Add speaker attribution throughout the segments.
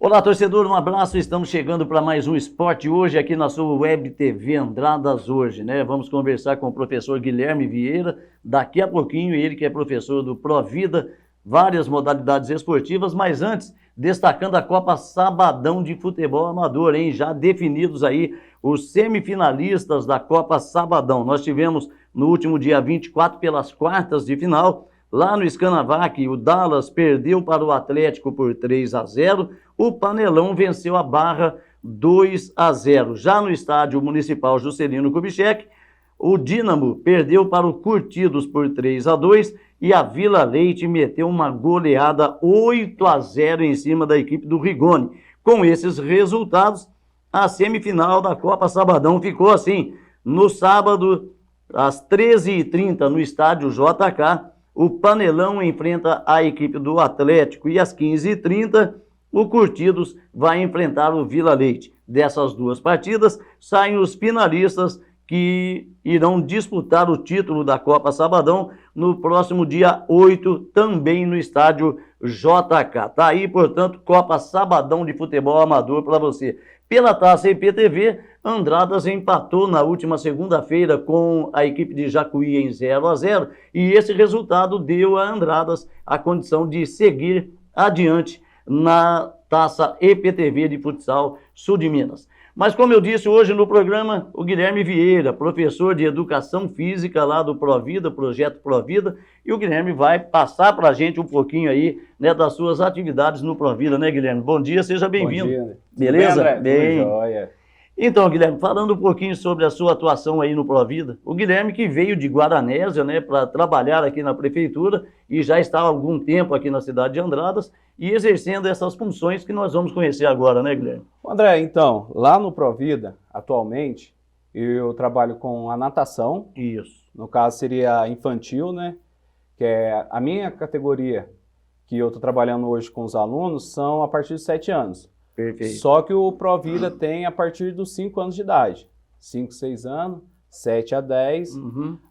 Speaker 1: Olá, torcedor, um abraço. Estamos chegando para mais um Esporte Hoje aqui na sua Web TV Andradas Hoje, né? Vamos conversar com o professor Guilherme Vieira daqui a pouquinho, ele que é professor do Provida, várias modalidades esportivas, mas antes, destacando a Copa Sabadão de Futebol Amador, hein? Já definidos aí os semifinalistas da Copa Sabadão. Nós tivemos no último dia 24 pelas quartas de final. Lá no Scanavac, o Dallas perdeu para o Atlético por 3-0, o Panelão venceu a Barra 2-0. Já no estádio municipal Juscelino Kubitschek, o Dínamo perdeu para o Curtidos por 3-2 e a Vila Leite meteu uma goleada 8-0 em cima da equipe do Rigoni. Com esses resultados, a semifinal da Copa Sabadão ficou assim: no sábado, às 13h30, no estádio JK, o Panelão enfrenta a equipe do Atlético e às 15h30 o Curtidos vai enfrentar o Vila Leite. Dessas duas partidas saem os finalistas que irão disputar o título da Copa Sabadão no próximo dia 8, também no estádio JK. Tá aí, portanto, Copa Sabadão de Futebol Amador para você. Pela Taça IPTV, Andradas empatou na última segunda-feira com a equipe de Jacuí em 0-0 e esse resultado deu a Andradas a condição de seguir adiante na Taça EPTV de Futsal Sul de Minas. Mas como eu disse hoje no programa, o Guilherme Vieira, professor de Educação Física lá do Provida, Projeto Provida, e o Guilherme vai passar para a gente um pouquinho aí, né, das suas atividades no Provida, né, Guilherme? Bom dia, seja bem-vindo.
Speaker 2: Bom dia.
Speaker 1: Beleza?
Speaker 2: Bem, André? Bem. Joia.
Speaker 1: Então, Guilherme, falando um pouquinho sobre a sua atuação aí no Provida, o Guilherme que veio de Guaranésia, né, para trabalhar aqui na prefeitura e já está há algum tempo aqui na cidade de Andradas e exercendo essas funções que nós vamos conhecer agora, né, Guilherme?
Speaker 2: André, então, lá no Provida, atualmente, eu trabalho com a natação.
Speaker 1: Isso.
Speaker 2: No caso seria infantil, né, que é a minha categoria que eu estou trabalhando hoje com os alunos são a partir de 7 anos.
Speaker 1: Perfeito.
Speaker 2: Só que o Provida tem a partir dos 5 anos de idade. 5, 6 anos, 7 a 10,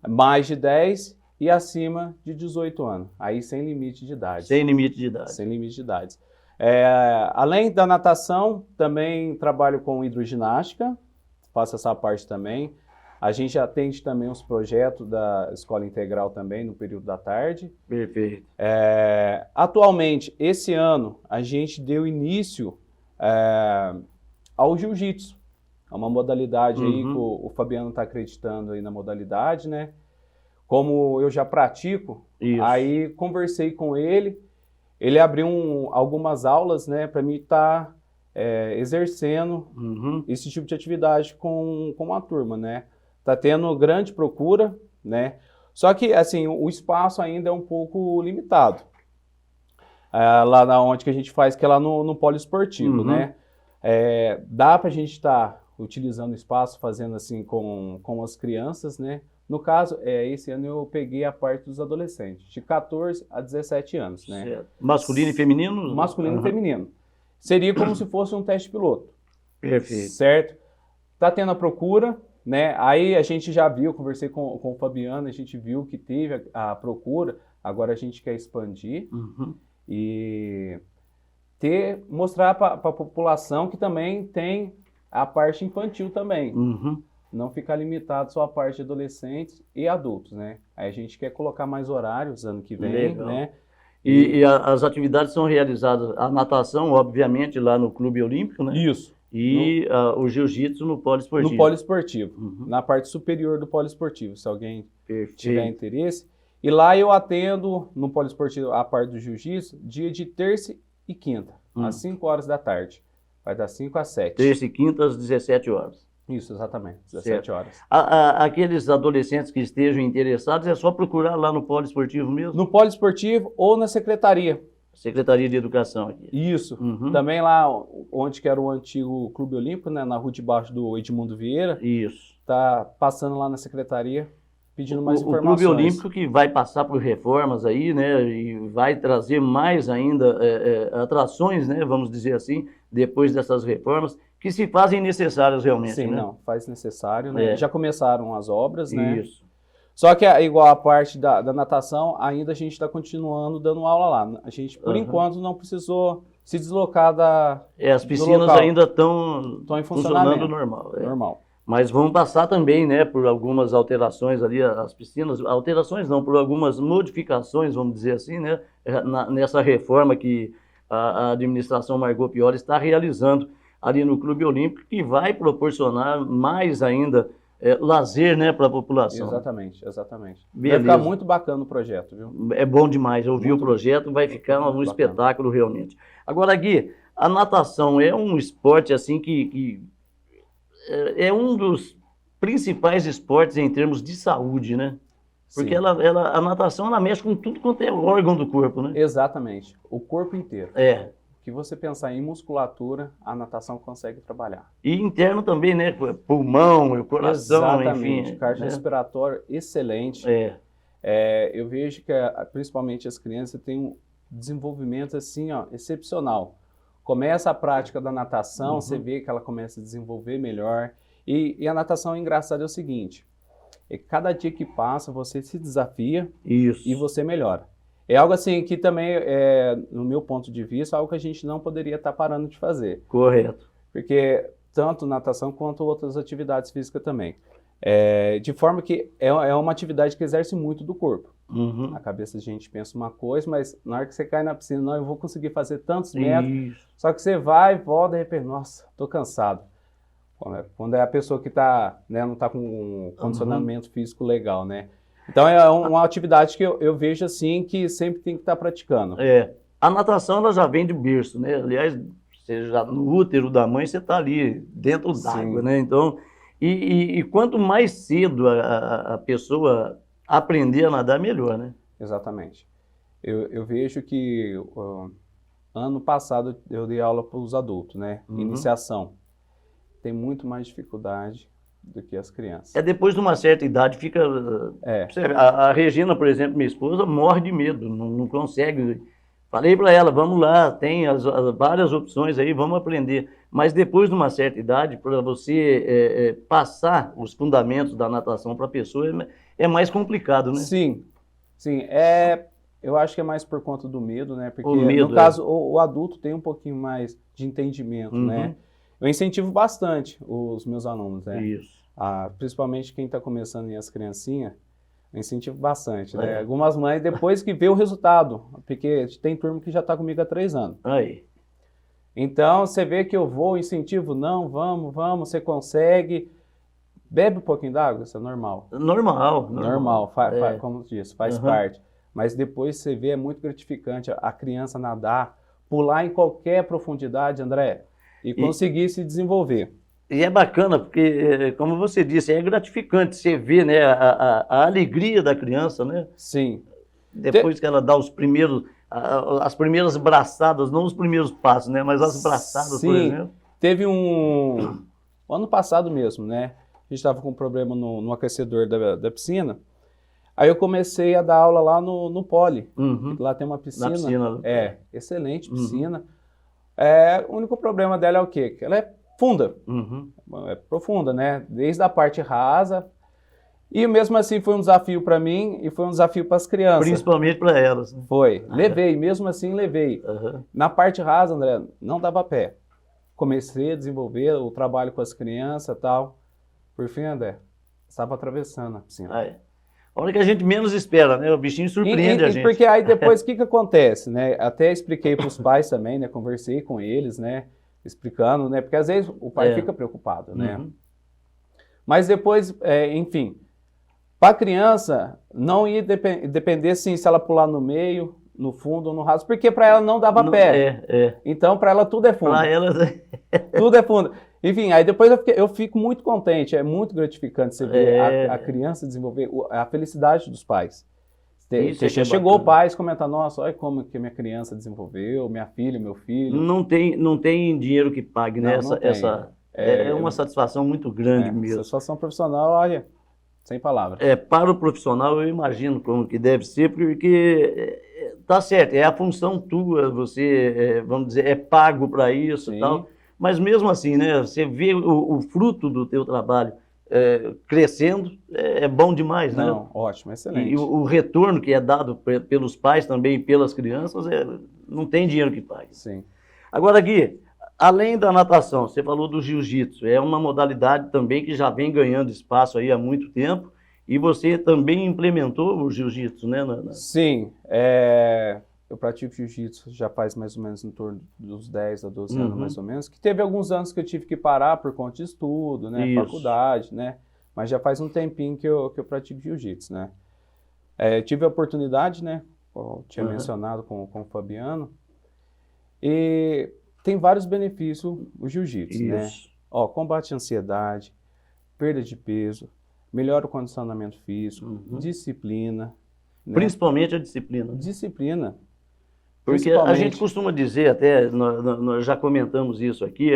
Speaker 2: mais de 10 e acima de 18 anos. Aí sem limite de idade.
Speaker 1: Sem limite de idade.
Speaker 2: Sem limite de idade. Além da natação, também trabalho com hidroginástica, faço essa parte também. A gente atende também os projetos da Escola Integral também no período da tarde.
Speaker 1: Perfeito.
Speaker 2: Atualmente, esse ano, a gente deu início ao jiu-jitsu. É uma modalidade aí que o Fabiano está acreditando aí na modalidade, né? Como eu já pratico, aí conversei com ele, ele abriu algumas aulas, né, para mim estar exercendo esse tipo de atividade com a turma, né? Tá tendo grande procura, né? Só que, assim, o espaço ainda é um pouco limitado. Lá na onde que a gente faz, que é lá no poliesportivo, né? Dá para a gente estar utilizando o espaço, fazendo assim com as crianças, né? No caso, esse ano eu peguei a parte dos adolescentes, de 14 a 17 anos, né?
Speaker 1: Certo. Masculino e feminino?
Speaker 2: Masculino e feminino. Seria como se fosse um teste piloto.
Speaker 1: Perfeito.
Speaker 2: Certo? Tá tendo a procura, né? Aí a gente já viu, conversei com o Fabiano, a gente viu que teve a procura, agora a gente quer expandir e mostrar para a população que também tem a parte infantil também. Não ficar limitado só a parte de adolescentes e adultos, né? Aí a gente quer colocar mais horários ano que vem,
Speaker 1: legal,
Speaker 2: né?
Speaker 1: E as atividades são realizadas, a natação, obviamente, lá no Clube Olímpico, né?
Speaker 2: Isso.
Speaker 1: E o jiu-jitsu no poliesportivo.
Speaker 2: No poliesportivo, na parte superior do poliesportivo, se alguém tiver interesse. E lá eu atendo no poliesportivo a parte do jiu-jitsu, dia de terça e quinta, às 5 horas da tarde. Vai das 5 às 7.
Speaker 1: Terça e quinta às 17 horas.
Speaker 2: Isso, exatamente, 17 horas.
Speaker 1: Aqueles adolescentes que estejam interessados, é só procurar lá no poliesportivo mesmo?
Speaker 2: No poliesportivo ou na secretaria.
Speaker 1: Secretaria de Educação aqui.
Speaker 2: Isso. Também lá onde que era o antigo Clube Olímpico, né, na rua de baixo do Edmundo Vieira.
Speaker 1: Isso.
Speaker 2: Tá passando lá na secretaria, pedindo mais informações.
Speaker 1: O Clube Olímpico que vai passar por reformas aí, né, e vai trazer mais ainda atrações, né, vamos dizer assim, depois dessas reformas, que se fazem necessárias realmente.
Speaker 2: Sim,
Speaker 1: né?
Speaker 2: não, faz necessário, né? Já começaram as obras, né?
Speaker 1: Isso.
Speaker 2: Só que, igual a parte da natação, ainda a gente está continuando dando aula lá. A gente, por enquanto, não precisou se deslocar
Speaker 1: As piscinas ainda estão
Speaker 2: em
Speaker 1: funcionando normal.
Speaker 2: Normal.
Speaker 1: Mas vão passar também, né, por algumas alterações ali, as piscinas, alterações não, por algumas modificações, vamos dizer assim, né, nessa reforma que a administração Margot Pioli está realizando ali no Clube Olímpico, que vai proporcionar mais ainda lazer, né, para a população.
Speaker 2: Exatamente.
Speaker 1: Beleza.
Speaker 2: Vai ficar muito bacana o projeto, viu?
Speaker 1: É bom demais, eu vi o projeto, vai ficar um espetáculo realmente. Agora, Gui, a natação é um esporte assim que é um dos principais esportes em termos de saúde, né? Porque a natação ela mexe com tudo quanto é órgão do corpo, né?
Speaker 2: Exatamente, o corpo inteiro. O que você pensar em musculatura, a natação consegue trabalhar.
Speaker 1: E interno também, né? Pulmão, o coração,
Speaker 2: exatamente,
Speaker 1: enfim.
Speaker 2: Cardiorrespiratório excelente. Eu vejo que principalmente as crianças têm um desenvolvimento assim, ó, excepcional. Começa a prática da natação, você vê que ela começa a desenvolver melhor. E a natação, engraçado, é o seguinte, cada dia que passa, você se desafia e você melhora. É algo assim que também, no meu ponto de vista, é algo que a gente não poderia estar parando de fazer.
Speaker 1: Correto.
Speaker 2: Porque tanto natação quanto outras atividades físicas também. De forma que é uma atividade que exerce muito do corpo. Na cabeça a gente pensa uma coisa, mas na hora que você cai na piscina, não, eu vou conseguir fazer tantos metros. Só que você vai, volta e de repente, nossa, tô cansado. Quando é a pessoa que tá, né, não está com um condicionamento físico legal, né? Então é uma atividade que eu vejo assim que sempre tem que estar praticando.
Speaker 1: A natação ela já vem de berço, né? Aliás, você já no útero da mãe você está ali dentro d'água, né? Então, e quanto mais cedo a pessoa aprender a nadar, melhor, né?
Speaker 2: Exatamente. Eu vejo que ano passado eu dei aula para os adultos, né? Iniciação. Tem muito mais dificuldade do que as crianças.
Speaker 1: Depois de uma certa idade fica... A Regina, por exemplo, minha esposa, morre de medo, não consegue. Falei para ela, vamos lá, tem várias opções aí, vamos aprender. Mas depois de uma certa idade, para você passar os fundamentos da natação para a pessoa, é mais complicado, né?
Speaker 2: Sim. Eu acho que é mais por conta do medo, né? Porque,
Speaker 1: no
Speaker 2: caso, o adulto tem um pouquinho mais de entendimento, né? Eu incentivo bastante os meus alunos, né?
Speaker 1: Isso.
Speaker 2: Principalmente quem está começando e as criancinhas, eu incentivo bastante, né? Algumas mães, depois que vê o resultado, porque tem turma que já está comigo há 3 anos. Então, você vê que eu vou, incentivo, não, vamos, você consegue. Bebe um pouquinho d'água, isso é normal. Normal, como disse, faz parte. Mas depois você vê, é muito gratificante a criança nadar, pular em qualquer profundidade, André, e conseguir se desenvolver.
Speaker 1: E é bacana, porque, como você disse, é gratificante você ver, né, a alegria da criança, né?
Speaker 2: Sim.
Speaker 1: Depois que ela dá as primeiras braçadas, não os primeiros passos, né? Mas as braçadas, por exemplo.
Speaker 2: Teve ano passado mesmo, né? A gente estava com um problema no aquecedor da piscina. Aí eu comecei a dar aula lá no Poli. Lá tem uma piscina.
Speaker 1: Na piscina.
Speaker 2: Excelente piscina. O único problema dela é o quê? Que ela é funda. É profunda, né? Desde a parte rasa. E mesmo assim foi um desafio para mim e foi um desafio para as crianças.
Speaker 1: Principalmente para elas. Né?
Speaker 2: Foi. Levei, mesmo assim levei. Na parte rasa, André, não dava pé. Comecei a desenvolver o trabalho com as crianças e tal. Por fim, André, estava atravessando a piscina.
Speaker 1: A hora que a gente menos espera, né? O bichinho surpreende a gente.
Speaker 2: Porque aí depois o que acontece, né? Até expliquei para os pais também, né? Conversei com eles, né? Explicando, né? Porque às vezes o pai fica preocupado, né? Mas depois, enfim, para a criança não ia depender assim, se ela pular no meio, no fundo ou no raso, porque para ela não dava pé. Então para ela tudo é fundo.
Speaker 1: Para ela
Speaker 2: tudo é fundo. Enfim, aí depois eu fico muito contente, é muito gratificante você ver a criança desenvolver a felicidade dos pais. Você chegou o pai comentar, nossa, olha como que minha criança desenvolveu, minha filha, meu filho.
Speaker 1: Não tem dinheiro que pague, né? É uma satisfação muito grande mesmo.
Speaker 2: Satisfação profissional, olha, sem palavras.
Speaker 1: Para o profissional eu imagino como que deve ser, porque tá certo, é a função tua, você, vamos dizer, é pago para isso e tal. Mas mesmo assim, né, você vê o fruto do teu trabalho crescendo, é bom demais, né?
Speaker 2: Não, ótimo, excelente.
Speaker 1: E o retorno que é dado pelos pais também e pelas crianças, não tem dinheiro que pague.
Speaker 2: Sim.
Speaker 1: Agora, Gui, além da natação, você falou do jiu-jitsu, é uma modalidade também que já vem ganhando espaço aí há muito tempo, e você também implementou o jiu-jitsu, né?
Speaker 2: Sim, eu pratico jiu-jitsu já faz mais ou menos em torno dos 10 a 12 anos, mais ou menos, que teve alguns anos que eu tive que parar por conta de estudo, né,
Speaker 1: Isso.
Speaker 2: faculdade, né, mas já faz um tempinho que eu pratico jiu-jitsu, né. Tive a oportunidade, né, como eu tinha mencionado com o Fabiano, e tem vários benefícios o jiu-jitsu, né. Ó, combate a ansiedade, perda de peso, melhora o condicionamento físico, disciplina. Né?
Speaker 1: Principalmente a disciplina.
Speaker 2: Disciplina.
Speaker 1: Porque a gente costuma dizer, até nós já comentamos isso aqui,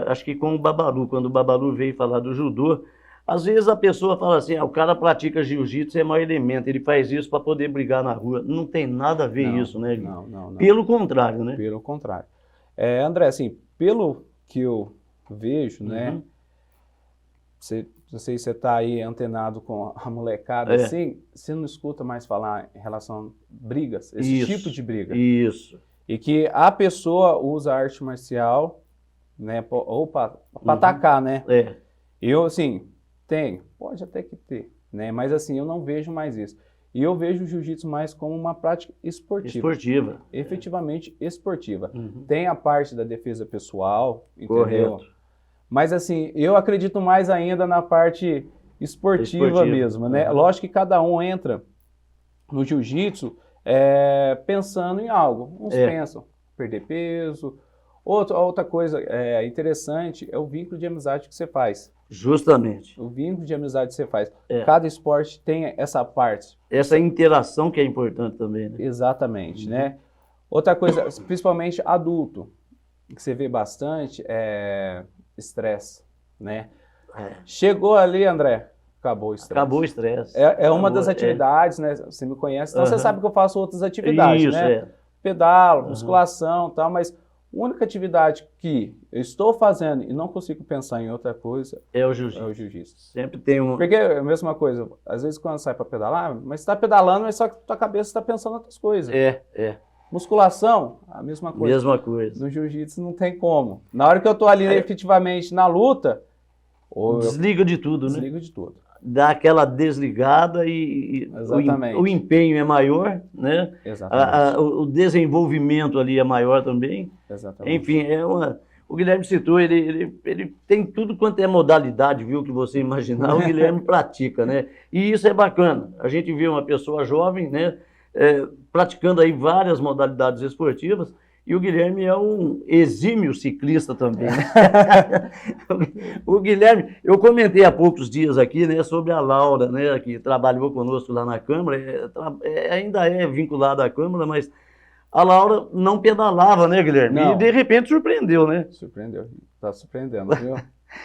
Speaker 1: acho que com o Babalu, quando o Babalu veio falar do judô, às vezes a pessoa fala assim, o cara pratica jiu-jitsu, é mau elemento, ele faz isso para poder brigar na rua. Não tem nada a ver isso, né, Gui?
Speaker 2: Não.
Speaker 1: Pelo contrário, né?
Speaker 2: Pelo contrário. André, assim, pelo que eu vejo, né, não sei se você está aí antenado com a molecada, assim, você não escuta mais falar em relação a brigas, esse tipo de briga.
Speaker 1: Isso.
Speaker 2: E que a pessoa usa a arte marcial, né, ou para atacar, né? Eu, assim, pode até que ter, né, mas assim, eu não vejo mais isso. E eu vejo o jiu-jitsu mais como uma prática esportiva. Efetivamente esportiva. Tem a parte da defesa pessoal, entendeu?
Speaker 1: Correto.
Speaker 2: Mas assim, eu acredito mais ainda na parte esportiva mesmo, né? Lógico que cada um entra no jiu-jitsu pensando em algo. Uns pensam perder peso. Outra coisa interessante é o vínculo de amizade que você faz.
Speaker 1: Justamente.
Speaker 2: O vínculo de amizade que você faz. Cada esporte tem essa parte.
Speaker 1: Essa interação que é importante também, né?
Speaker 2: Exatamente, né? Outra coisa, principalmente adulto, que você vê bastante estresse, né? Chegou ali, André, acabou o estresse.
Speaker 1: Acabou o estresse.
Speaker 2: Uma das atividades, né? Você me conhece, então você sabe que eu faço outras atividades,
Speaker 1: isso,
Speaker 2: né? Pedalo, musculação e tal, mas a única atividade que eu estou fazendo e não consigo pensar em outra coisa
Speaker 1: é o jiu-jitsu. Sempre tem um...
Speaker 2: Porque é a mesma coisa, às vezes quando sai para pedalar, mas você está pedalando, mas só que tua cabeça está pensando em outras coisas. Musculação, a mesma coisa.
Speaker 1: Mesma coisa.
Speaker 2: No jiu-jitsu não tem como. Na hora que eu tô ali efetivamente na luta...
Speaker 1: Desliga de tudo, né?
Speaker 2: Desliga de tudo.
Speaker 1: Dá aquela desligada e o empenho é maior, né?
Speaker 2: Exatamente.
Speaker 1: O desenvolvimento ali é maior também.
Speaker 2: Exatamente.
Speaker 1: Enfim, o Guilherme citou, ele tem tudo quanto é modalidade, viu, que você imaginar, o Guilherme pratica, né? E isso é bacana. A gente vê uma pessoa jovem, né? Praticando aí várias modalidades esportivas, e o Guilherme é um exímio ciclista também. Né? O Guilherme, eu comentei há poucos dias aqui, né, sobre a Laura, né, que trabalhou conosco lá na Câmara, ainda é vinculada à Câmara, mas a Laura não pedalava, né, Guilherme?
Speaker 2: Não.
Speaker 1: E de repente surpreendeu, né?
Speaker 2: Surpreendeu, tá surpreendendo, viu?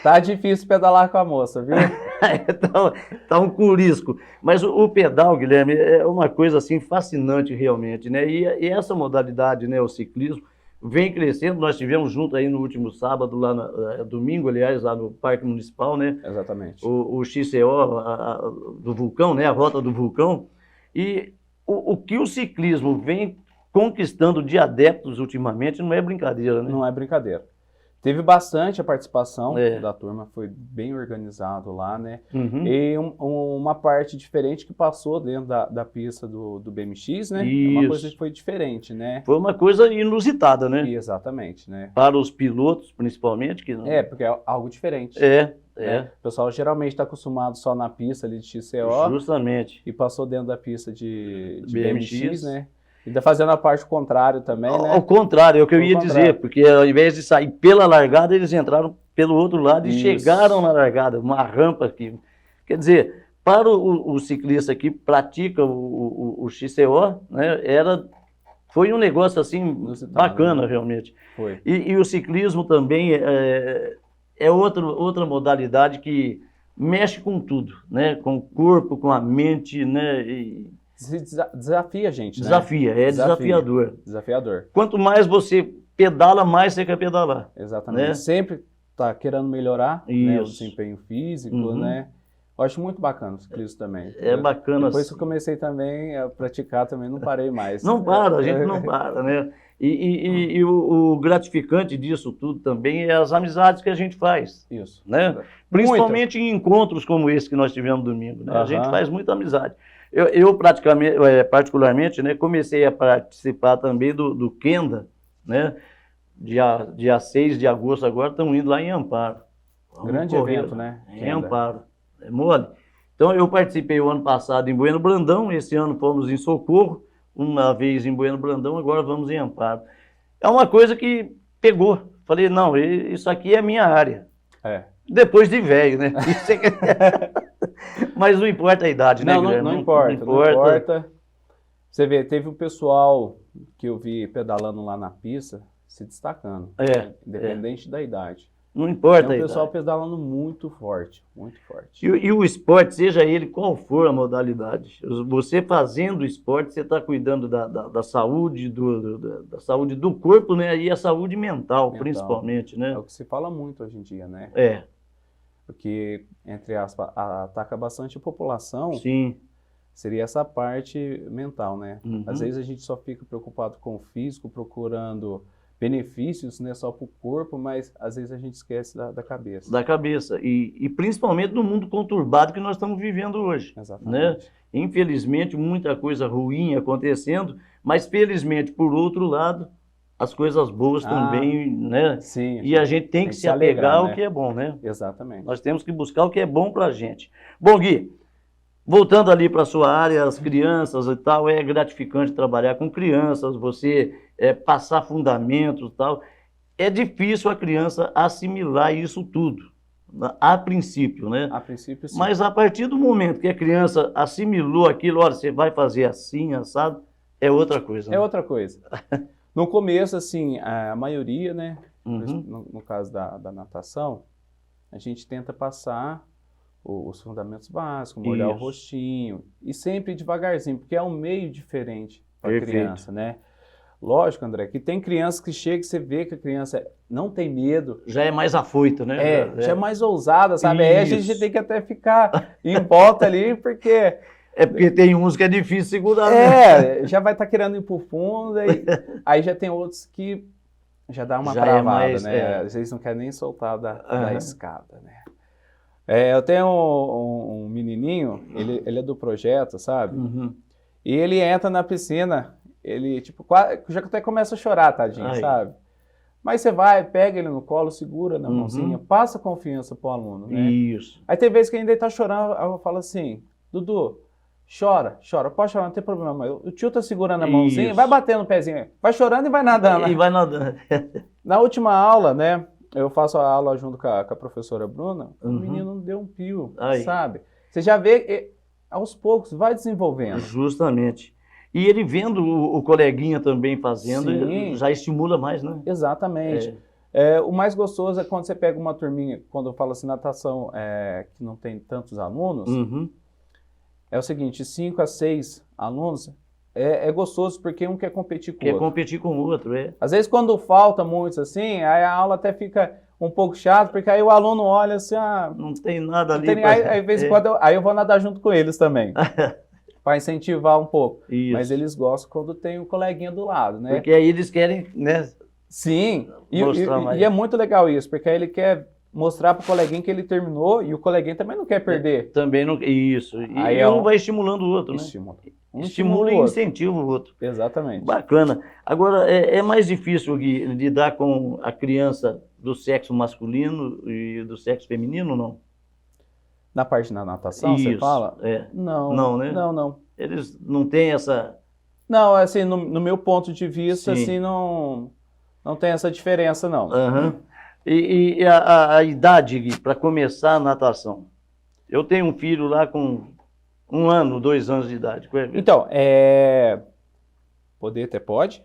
Speaker 2: Tá difícil pedalar com a moça, viu?
Speaker 1: Tá um curisco. Mas o pedal, Guilherme, é uma coisa assim fascinante realmente, né? E essa modalidade, né, o ciclismo, vem crescendo. Nós tivemos junto aí no último sábado, domingo, aliás, lá no Parque Municipal, né?
Speaker 2: Exatamente.
Speaker 1: O XCO do Vulcão, né? A Rota do Vulcão. E o que o ciclismo vem conquistando de adeptos ultimamente não é brincadeira, né?
Speaker 2: Não é brincadeira. Teve bastante a participação da turma, foi bem organizado lá, né? E uma parte diferente que passou dentro da pista do BMX, né?
Speaker 1: Isso.
Speaker 2: Uma coisa que foi diferente, né?
Speaker 1: Foi uma coisa inusitada, né?
Speaker 2: Exatamente, né?
Speaker 1: Para os pilotos, principalmente. Que não...
Speaker 2: porque é algo diferente.
Speaker 1: Né?
Speaker 2: O pessoal geralmente está acostumado só na pista ali de XCO.
Speaker 1: Justamente.
Speaker 2: E passou dentro da pista de BMX, né? E tá fazendo a parte contrária também, né?
Speaker 1: Ao contrário, é o que eu ia dizer, porque ao invés de sair pela largada, eles entraram pelo outro lado e chegaram na largada, uma rampa aqui. Quer dizer, para o ciclista que pratica o XCO, né, foi um negócio assim bacana, né? Realmente.
Speaker 2: Foi.
Speaker 1: E o ciclismo também é outra modalidade que mexe com tudo, né? Com o corpo, com a mente, né?
Speaker 2: Desafia a gente, né?
Speaker 1: Desafiador.
Speaker 2: Desafiador.
Speaker 1: Quanto mais você pedala, mais você quer pedalar.
Speaker 2: Exatamente. Né? Sempre tá querendo melhorar, né, o desempenho físico, né? Eu acho muito bacana o ciclismo também.
Speaker 1: É bacana.
Speaker 2: Depois que eu comecei também a praticar, também não parei mais.
Speaker 1: Não para, a gente não para, né? E o gratificante disso tudo também é as amizades que a gente faz.
Speaker 2: Isso.
Speaker 1: Né? Principalmente em encontros como esse que nós tivemos domingo. Né? A gente faz muita amizade. Eu praticamente, particularmente, né, comecei a participar também do Kenda, né? Dia 6 de agosto agora, estão indo lá em Amparo.
Speaker 2: Grande evento, né?
Speaker 1: Em Amparo. É mole. Então eu participei o ano passado em Bueno Brandão, esse ano fomos em Socorro, uma vez em Bueno Brandão, agora vamos em Amparo. É uma coisa que pegou. Falei, não, isso aqui é a minha área. Depois de velho, né? Mas não importa a idade, né, Guilherme?
Speaker 2: Não importa. Você vê, teve um pessoal que eu vi pedalando lá na pista se destacando, independente da idade.
Speaker 1: Não importa.
Speaker 2: Tem um pessoal pedalando muito forte, muito forte.
Speaker 1: E o esporte, seja ele qual for a modalidade, você fazendo esporte, você está cuidando da saúde, da saúde do corpo, né? E a saúde mental, principalmente, né?
Speaker 2: É o que se fala muito hoje em dia, né? Porque, entre aspas, ataca bastante a população.
Speaker 1: Sim.
Speaker 2: Seria essa parte mental, né? Às vezes a gente só fica preocupado com o físico, procurando benefícios, né, só para o corpo, mas às vezes a gente esquece da cabeça.
Speaker 1: Da cabeça. E principalmente no mundo conturbado que nós estamos vivendo hoje.
Speaker 2: Exatamente.
Speaker 1: Né? Infelizmente, muita coisa ruim acontecendo, mas felizmente, por outro lado, as coisas boas também, né?
Speaker 2: Sim.
Speaker 1: E a gente tem que se apegar ao que é bom, né?
Speaker 2: Exatamente.
Speaker 1: Nós temos que buscar o que é bom para a gente. Bom, Gui, voltando ali para a sua área, as crianças e tal, é gratificante trabalhar com crianças, você passar fundamentos e tal. É difícil a criança assimilar isso tudo, a princípio, né?
Speaker 2: A princípio, sim.
Speaker 1: Mas a partir do momento que a criança assimilou aquilo, olha, você vai fazer assim, assado, é outra coisa. Né?
Speaker 2: É outra coisa. No começo, assim, a maioria, né, no caso da natação, a gente tenta passar os fundamentos básicos, molhar o rostinho, e sempre devagarzinho, porque é um meio diferente para a criança, né? Lógico, André, que tem crianças que chegam e você vê que a criança não tem medo.
Speaker 1: Já é mais afoita, né?
Speaker 2: Já é mais ousada, sabe? Aí a gente tem que até ficar em volta ali, porque...
Speaker 1: porque tem uns que é difícil segurar, né?
Speaker 2: Já vai estar querendo ir pro fundo, aí já tem outros que já dá uma travada, né? Às vezes não quer nem soltar da escada, né? Eu tenho um menininho, ele é do projeto, sabe? E ele entra na piscina, ele tipo, já até começa a chorar, tadinho, sabe? Mas você vai, pega ele no colo, segura na mãozinha, passa confiança pro aluno, né?
Speaker 1: Isso.
Speaker 2: Aí tem vezes que ainda ele tá chorando, eu falo assim, Dudu, chora, pode chorar, não tem problema. O tio tá segurando a mãozinha, vai batendo o pezinho, vai chorando e vai nadando.
Speaker 1: E vai nadando.
Speaker 2: Na última aula, né? Eu faço a aula junto com a professora Bruna, o menino deu um pio, sabe? Você já vê, aos poucos, vai desenvolvendo.
Speaker 1: Justamente. E ele vendo o coleguinha também fazendo, já estimula mais, né?
Speaker 2: Exatamente. O mais gostoso é quando você pega uma turminha, quando eu falo assim, natação, que não tem tantos alunos, é o seguinte, 5 a 6 alunos, é gostoso porque um quer competir com o outro.
Speaker 1: Quer competir com o outro,
Speaker 2: Às vezes quando falta muitos assim, aí a aula até fica um pouco chata, porque aí o aluno olha assim,
Speaker 1: não tem nada ali.
Speaker 2: Aí, de vez em quando, eu vou nadar junto com eles também, para incentivar um pouco.
Speaker 1: Isso.
Speaker 2: Mas eles gostam quando tem um coleguinha do lado, né?
Speaker 1: Porque aí eles querem, né?
Speaker 2: Sim, e é muito legal isso, porque aí ele quer mostrar para o coleguinha que ele terminou e o coleguinha também não quer perder.
Speaker 1: Também não. Isso. E
Speaker 2: aí
Speaker 1: um vai estimulando o outro, né? Estimula e incentiva o outro.
Speaker 2: Exatamente.
Speaker 1: Bacana. Agora, é mais difícil, Gui, lidar com a criança do sexo masculino e do sexo feminino, não?
Speaker 2: Na parte da natação, você fala? Não.
Speaker 1: Não, né?
Speaker 2: Não.
Speaker 1: Eles não têm essa...
Speaker 2: Não, assim, no meu ponto de vista, assim, não tem essa diferença, não.
Speaker 1: E a idade, Gui, para começar a natação? Eu tenho um filho lá com 1 ano, 2 anos de idade.
Speaker 2: Então, poder até pode,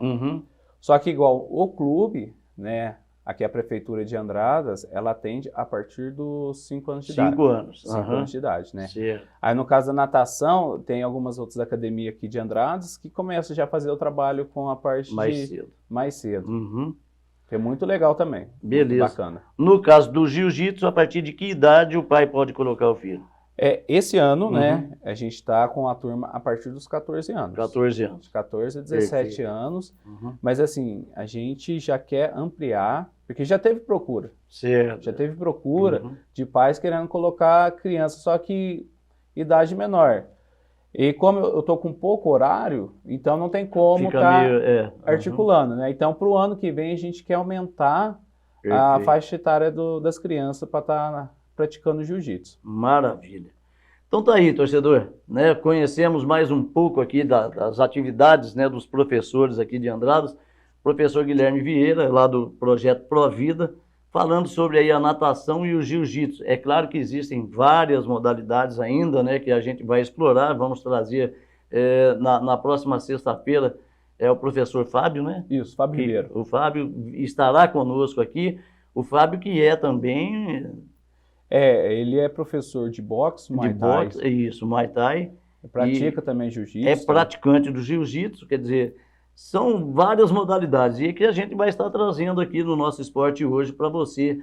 Speaker 2: só que igual o clube, né, aqui a Prefeitura de Andradas, ela atende a partir dos 5 anos de idade.
Speaker 1: 5 anos.
Speaker 2: 5 anos de idade, né?
Speaker 1: Certo.
Speaker 2: Aí no caso da natação, tem algumas outras academias aqui de Andradas que começam já a fazer o trabalho com a parte mais cedo. Que é muito legal também.
Speaker 1: Beleza.
Speaker 2: Muito bacana.
Speaker 1: No caso do jiu-jitsu, a partir de que idade o pai pode colocar o filho?
Speaker 2: Esse ano, né, a gente está com a turma a partir dos 14 anos.
Speaker 1: 14 anos.
Speaker 2: De 14 a 17
Speaker 1: Perfeito.
Speaker 2: anos. Mas assim, a gente já quer ampliar, porque já teve procura.
Speaker 1: Certo.
Speaker 2: Já teve procura de pais querendo colocar a criança, só que idade menor. E como eu estou com pouco horário, então não tem como estar articulando, né? Então, para o ano que vem, a gente quer aumentar a faixa etária das crianças para estar praticando jiu-jitsu.
Speaker 1: Maravilha. Então tá aí, torcedor, né? Conhecemos mais um pouco aqui das atividades, né, dos professores aqui de Andradas. Professor Guilherme Vieira, lá do projeto Provida, falando sobre aí a natação e o jiu-jitsu. É claro que existem várias modalidades ainda, né, que a gente vai explorar. Vamos trazer na próxima sexta-feira o professor Fábio, né?
Speaker 2: Isso, Fábio Ribeiro.
Speaker 1: O Fábio estará conosco aqui. O Fábio que é também...
Speaker 2: ele é professor de boxe, Muay Thai.
Speaker 1: Isso, Muay Thai.
Speaker 2: Pratica também jiu-jitsu.
Speaker 1: É praticante do jiu-jitsu, quer dizer... São várias modalidades e que a gente vai estar trazendo aqui no nosso esporte hoje para você,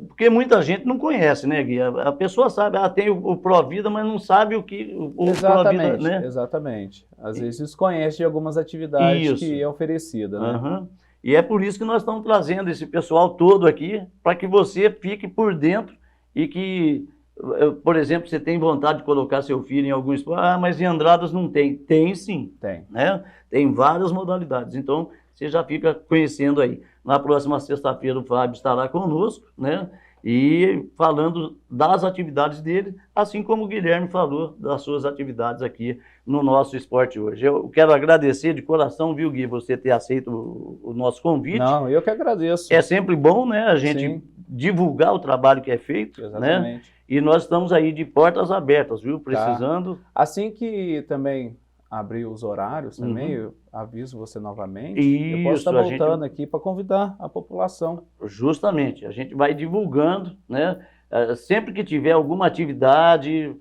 Speaker 1: porque muita gente não conhece, né, Gui? A pessoa sabe, tem o Provida, mas não sabe o que o
Speaker 2: Exatamente,
Speaker 1: Provida, né?
Speaker 2: Exatamente. Às vezes desconhece de algumas atividades que é oferecida, né?
Speaker 1: E é por isso que nós estamos trazendo esse pessoal todo aqui, para que você fique por dentro e que... Por exemplo, você tem vontade de colocar seu filho em algum esporte, mas em Andradas não tem. Tem sim.
Speaker 2: Tem.
Speaker 1: Né? Tem várias modalidades. Então, você já fica conhecendo aí. Na próxima sexta-feira o Fábio estará conosco, né? E falando das atividades dele, assim como o Guilherme falou das suas atividades aqui no nosso esporte hoje. Eu quero agradecer de coração, viu, Gui, você ter aceito o nosso convite.
Speaker 2: Não, eu que agradeço.
Speaker 1: É sempre bom, né, a gente divulgar o trabalho que é feito.
Speaker 2: Exatamente.
Speaker 1: Né? E nós estamos aí de portas abertas, viu? Precisando.
Speaker 2: Assim que também abrir os horários também, eu aviso você novamente.
Speaker 1: Isso,
Speaker 2: eu posso estar voltando aqui para convidar a população.
Speaker 1: Justamente, a gente vai divulgando, né? Sempre que tiver alguma atividade,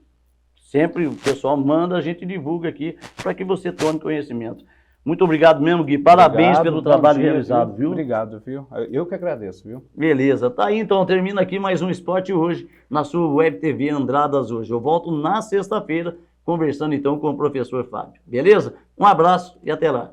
Speaker 1: sempre o pessoal manda, a gente divulga aqui para que você tome conhecimento. Muito obrigado mesmo, Gui. Parabéns pelo trabalho realizado, viu?
Speaker 2: Obrigado, viu? Eu que agradeço, viu?
Speaker 1: Beleza. Tá aí, então. Termina aqui mais um Esporte Hoje na sua Web TV Andradas Hoje. Eu volto na sexta-feira conversando, então, com o professor Fábio. Beleza? Um abraço e até lá.